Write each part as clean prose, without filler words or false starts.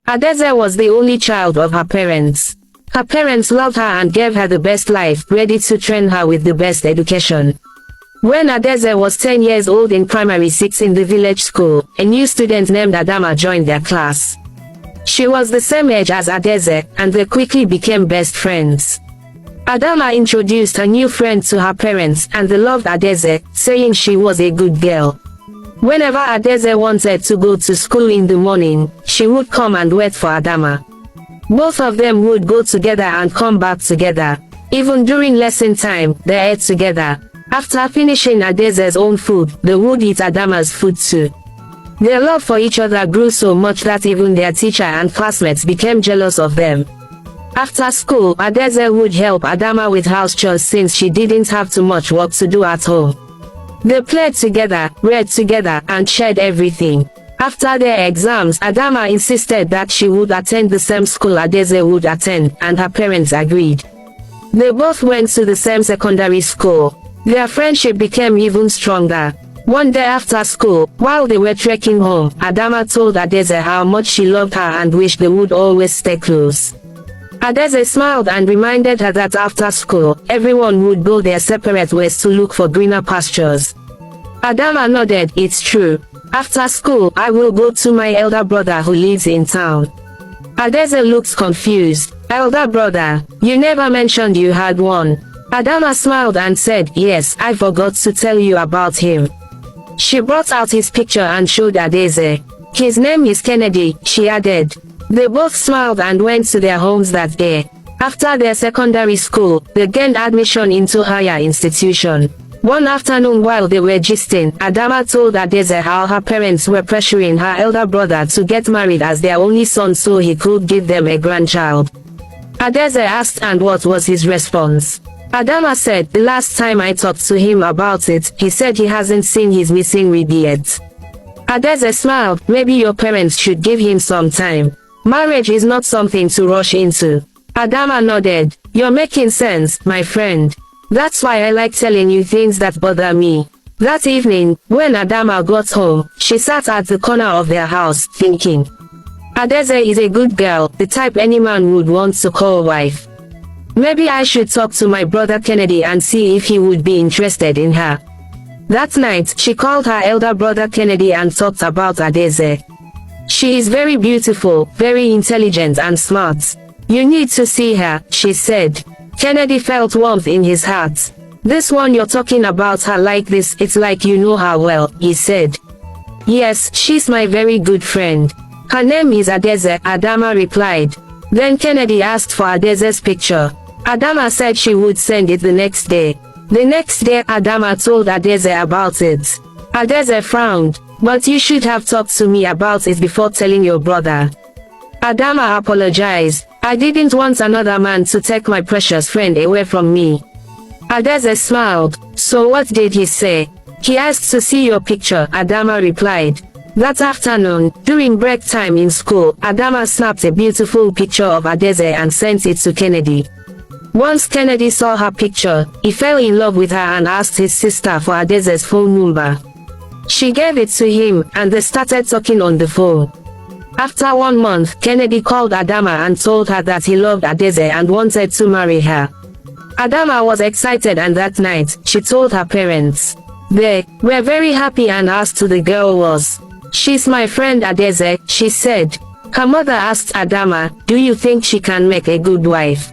Adaeze was the only child of her parents. Her parents loved her and gave her the best life, ready to train her with the best education. When Adaeze was 10 years old in primary 6 in the village school, a new student named Adama joined their class. She was the same age as Adaeze, and they quickly became best friends. Adama introduced her new friend to her parents, and they loved Adaeze, saying she was a good girl. Whenever Adaeze wanted to go to school in the morning, she would come and wait for Adama. Both of them would go together and come back together. Even during lesson time, they ate together. After finishing Adaeze's own food, they would eat Adama's food too. Their love for each other grew so much that even their teacher and classmates became jealous of them. After school, Adaeze would help Adama with house chores since she didn't have too much work to do at home. They played together, read together, and shared everything. After their exams, Adama insisted that she would attend the same school Adaeze would attend, and her parents agreed. They both went to the same secondary school. Their friendship became even stronger. One day after school, while they were trekking home, Adama told Adaeze how much she loved her and wished they would always stay close. Adaeze smiled and reminded her that after school, everyone would go their separate ways to look for greener pastures. Adama nodded, "It's true. After school, I will go to my elder brother who lives in town." Adaeze looked confused. "Elder brother? You never mentioned you had one." Adama smiled and said, "Yes, I forgot to tell you about him." She brought out his picture and showed Adaeze. "His name is Kennedy," she added. They both smiled and went to their homes that day. After their secondary school, they gained admission into higher institution. One afternoon while they were gisting, Adama told Adaeze how her parents were pressuring her elder brother to get married as their only son so he could give them a grandchild. Adaeze asked and what was his response. Adama said, "The last time I talked to him about it, he said he hasn't seen his missing rib yet." Adaeze smiled, "Maybe your parents should give him some time. Marriage is not something to rush into." Adama nodded. "You're making sense, my friend. That's why I like telling you things that bother me." That evening, when Adama got home, she sat at the corner of their house, thinking. Adaeze is a good girl, the type any man would want to call wife. Maybe I should talk to my brother Kennedy and see if he would be interested in her. That night, she called her elder brother Kennedy and talked about Adaeze. "She is very beautiful, very intelligent and smart. You need to see her," she said. Kennedy felt warmth in his heart. "This one you're talking about her like this, it's like you know her well," he said. "Yes, she's my very good friend. Her name is Adaeze," Adama replied. Then Kennedy asked for Adaeze's picture. Adama said she would send it the next day. The next day Adama told Adaeze about it. Adaeze frowned. "But you should have talked to me about it before telling your brother." Adama apologized. "I didn't want another man to take my precious friend away from me." Adaeze smiled. "So what did he say?" "He asked to see your picture," Adama replied. That afternoon, during break time in school, Adama snapped a beautiful picture of Adaeze and sent it to Kennedy. Once Kennedy saw her picture, he fell in love with her and asked his sister for Adaeze's phone number. She gave it to him, and they started talking on the phone. After 1 month, Kennedy called Adama and told her that he loved Adaeze and wanted to marry her. Adama was excited and that night, she told her parents. They were very happy and asked who the girl was. "She's my friend Adaeze," she said. Her mother asked Adama, "Do you think she can make a good wife?"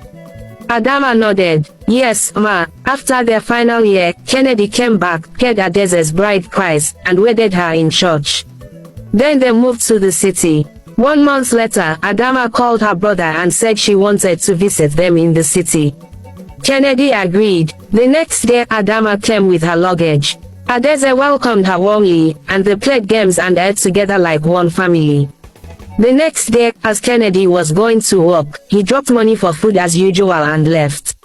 Adama nodded. "Yes, ma." After their final year, Kennedy came back, paid Adaeze's bride price, and wedded her in church. Then they moved to the city. 1 month later, Adama called her brother and said she wanted to visit them in the city. Kennedy agreed. The next day Adama came with her luggage. Adaeze welcomed her warmly, and they played games and ate together like one family. The next day, as Kennedy was going to work, he dropped money for food as usual and left.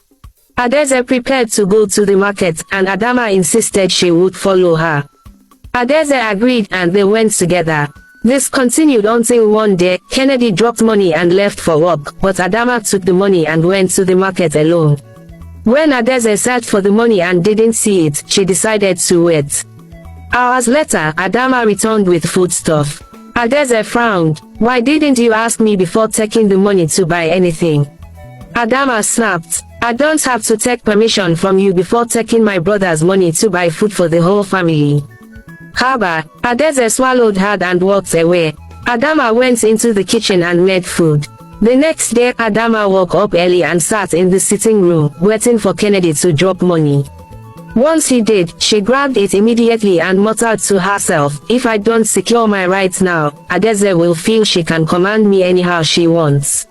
Adaeze prepared to go to the market, and Adama insisted she would follow her. Adaeze agreed and they went together. This continued until one day, Kennedy dropped money and left for work, but Adama took the money and went to the market alone. When Adaeze searched for the money and didn't see it, she decided to wait. Hours later, Adama returned with foodstuff. Adaeze frowned. Why didn't you ask me before taking the money to buy anything? Adama snapped. I don't have to take permission from you before taking my brother's money to buy food for the whole family. Haba, Adaeze swallowed hard and walked away. Adama went into the kitchen and made food. The next day Adama woke up early and sat in the sitting room, waiting for Kennedy to drop money. Once he did, she grabbed it immediately and muttered to herself, if I don't secure my rights now, Adaeze will feel she can command me anyhow she wants.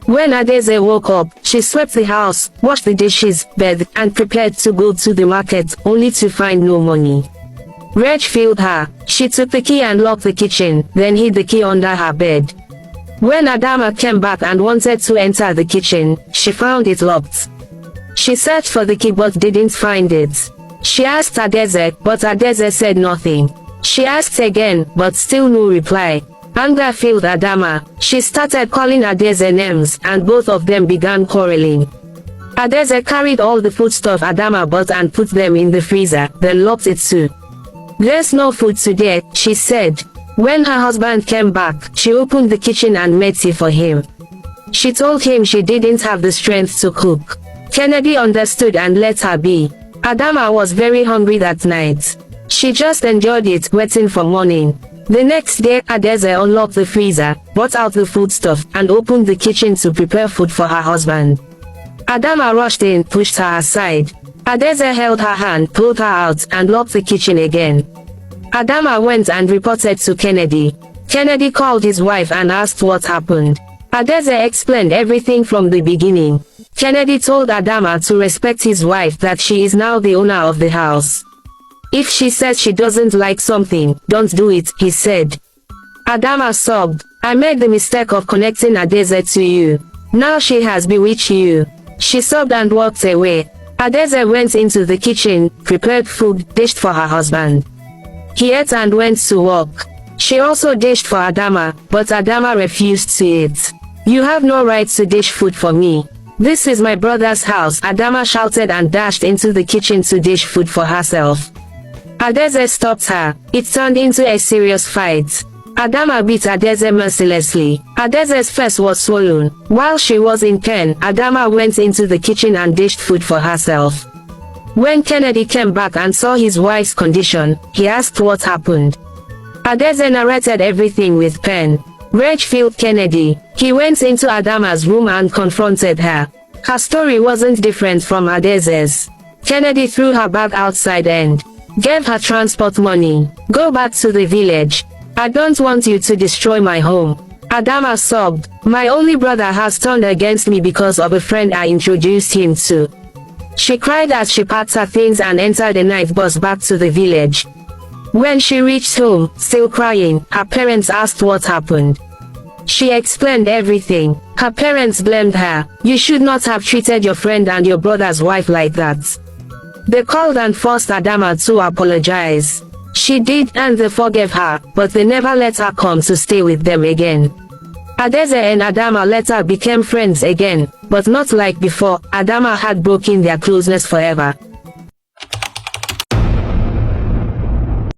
When Adaeze woke up, she swept the house, washed the dishes, bathed, and prepared to go to the market, only to find no money. Rage filled her. She took the key and locked the kitchen, then hid the key under her bed. When Adama came back and wanted to enter the kitchen, she found it locked. She searched for the key but didn't find it. She asked Adaeze, but Adaeze said nothing. She asked again, but still no reply. Anger filled Adama. She started calling Adaeze names, and both of them began quarreling. Adaeze carried all the foodstuff Adama bought and put them in the freezer, then locked it too. There's no food today, she said. When her husband came back, she opened the kitchen and made tea for him. She told him she didn't have the strength to cook. Kennedy understood and let her be. Adama was very hungry that night. She just enjoyed it, waiting for morning. The next day, Adaeze unlocked the freezer, brought out the foodstuff, and opened the kitchen to prepare food for her husband. Adama rushed in, pushed her aside. Adaeze held her hand, pulled her out, and locked the kitchen again. Adama went and reported to Kennedy. Kennedy called his wife and asked what happened. Adaeze explained everything from the beginning. Kennedy told Adama to respect his wife, that she is now the owner of the house. If she says she doesn't like something, don't do it, he said. Adama sobbed. I made the mistake of connecting Adaeze to you. Now she has bewitched you. She sobbed and walked away. Adaeze went into the kitchen, prepared food, dished for her husband. He ate and went to work. She also dished for Adama, but Adama refused to eat. You have no right to dish food for me. This is my brother's house, Adama shouted and dashed into the kitchen to dish food for herself. Adaeze stopped her. It turned into a serious fight. Adama beat Adaeze mercilessly. Adaze's face was swollen. While she was in pain, Adama went into the kitchen and dished food for herself. When Kennedy came back and saw his wife's condition, he asked what happened. Adaeze narrated everything with pain. Rage filled Kennedy. He went into Adama's room and confronted her. Her story wasn't different from Adaze's. Kennedy threw her bag outside and gave her transport money. Go back to the village. I don't want you to destroy my home. Adama sobbed. My only brother has turned against me because of a friend I introduced him to. She cried as she packed her things and entered a night bus back to the village. When she reached home, still crying, her parents asked what happened. She explained everything. Her parents blamed her. You should not have treated your friend and your brother's wife like that. They called and forced Adama to apologize. She did, and they forgave her, but they never let her come to stay with them again. Adaeze and Adama later became friends again, but not like before. Adama had broken their closeness forever.